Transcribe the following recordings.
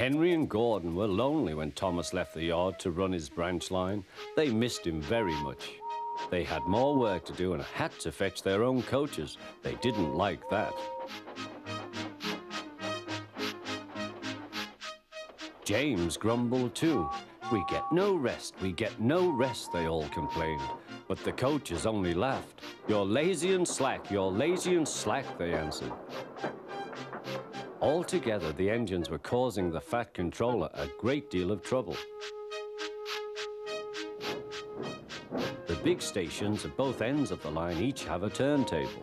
Henry and Gordon were lonely when Thomas left the yard to run his branch line. They missed him very much. They had more work to do and had to fetch their own coaches. They didn't like that. James grumbled too. "We get no rest, we get no rest," they all complained. But the coaches only laughed. "You're lazy and slack, you're lazy and slack," they answered. Altogether, the engines were causing the Fat Controller a great deal of trouble. The big stations at both ends of the line each have a turntable.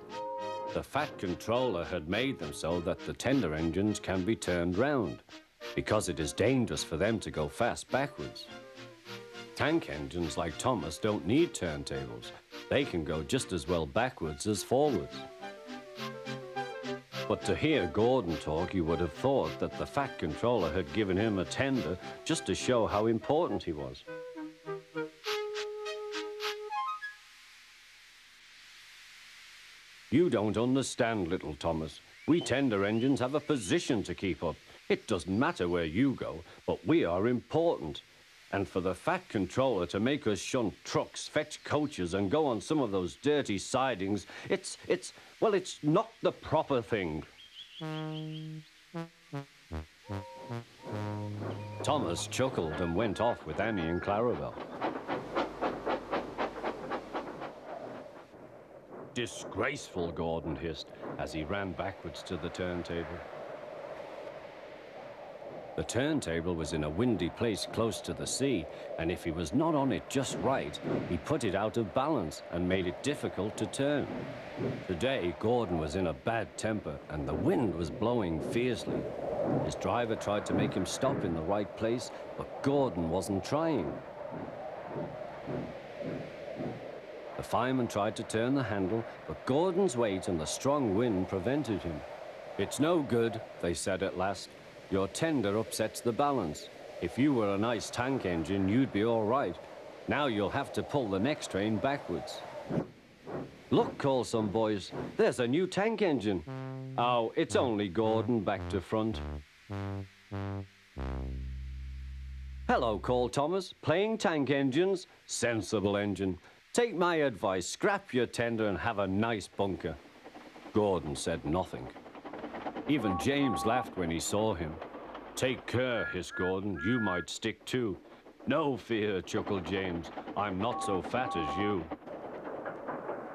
The Fat Controller had made them so that the tender engines can be turned round, because it is dangerous for them to go fast backwards. Tank engines like Thomas don't need turntables. They can go just as well backwards as forwards. But to hear Gordon talk, you would have thought that the Fat Controller had given him a tender just to show how important he was. "You don't understand, little Thomas. We tender engines have a position to keep up. It doesn't matter where you go, but we are important. And for the Fat Controller to make us shunt trucks, fetch coaches, and go on some of those dirty sidings, it's not the proper thing." Thomas chuckled and went off with Annie and Clarabelle. "Disgraceful," Gordon hissed as he ran backwards to the turntable. The turntable was in a windy place close to the sea, and if he was not on it just right, he put it out of balance and made it difficult to turn. Today, Gordon was in a bad temper, and the wind was blowing fiercely. His driver tried to make him stop in the right place, but Gordon wasn't trying. The fireman tried to turn the handle, but Gordon's weight and the strong wind prevented him. "It's no good," they said at last. "Your tender upsets the balance. If you were a nice tank engine, you'd be all right. Now you'll have to pull the next train backwards." "Look," called some boys, "there's a new tank engine." "Oh, it's only Gordon back to front." "Hello," called Thomas, "playing tank engines? Sensible engine. Take my advice, scrap your tender and have a nice bunker." Gordon said nothing. Even James laughed when he saw him. "Take care," hissed Gordon, "you might stick too." "No fear," chuckled James, "I'm not so fat as you."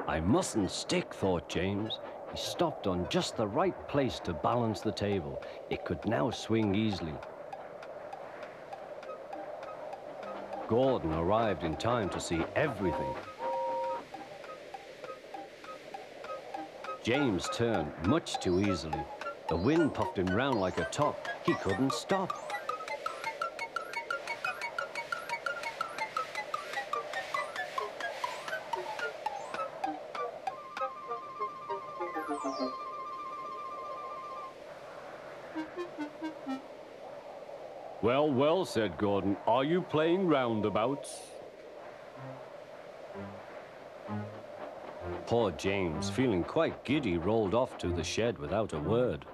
"I mustn't stick," thought James. He stopped on just the right place to balance the table. It could now swing easily. Gordon arrived in time to see everything. James turned much too easily. The wind puffed him round like a top. He couldn't stop. "Well, well," said Gordon, "are you playing roundabouts?" Poor James, feeling quite giddy, rolled off to the shed without a word.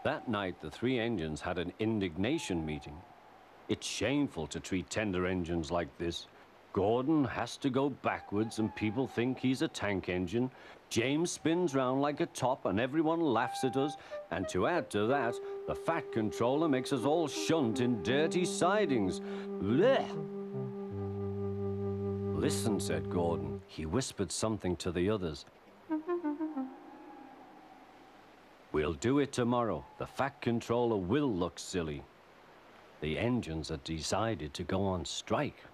That night, the three engines had an indignation meeting. "It's shameful to treat tender engines like this. Gordon has to go backwards and people think he's a tank engine. James spins round like a top and everyone laughs at us. And to add to that, the Fat Controller makes us all shunt in dirty sidings. Blech!" "Listen," said Gordon. He whispered something to the others. "We'll do it tomorrow. The Fat Controller will look silly." The engines had decided to go on strike.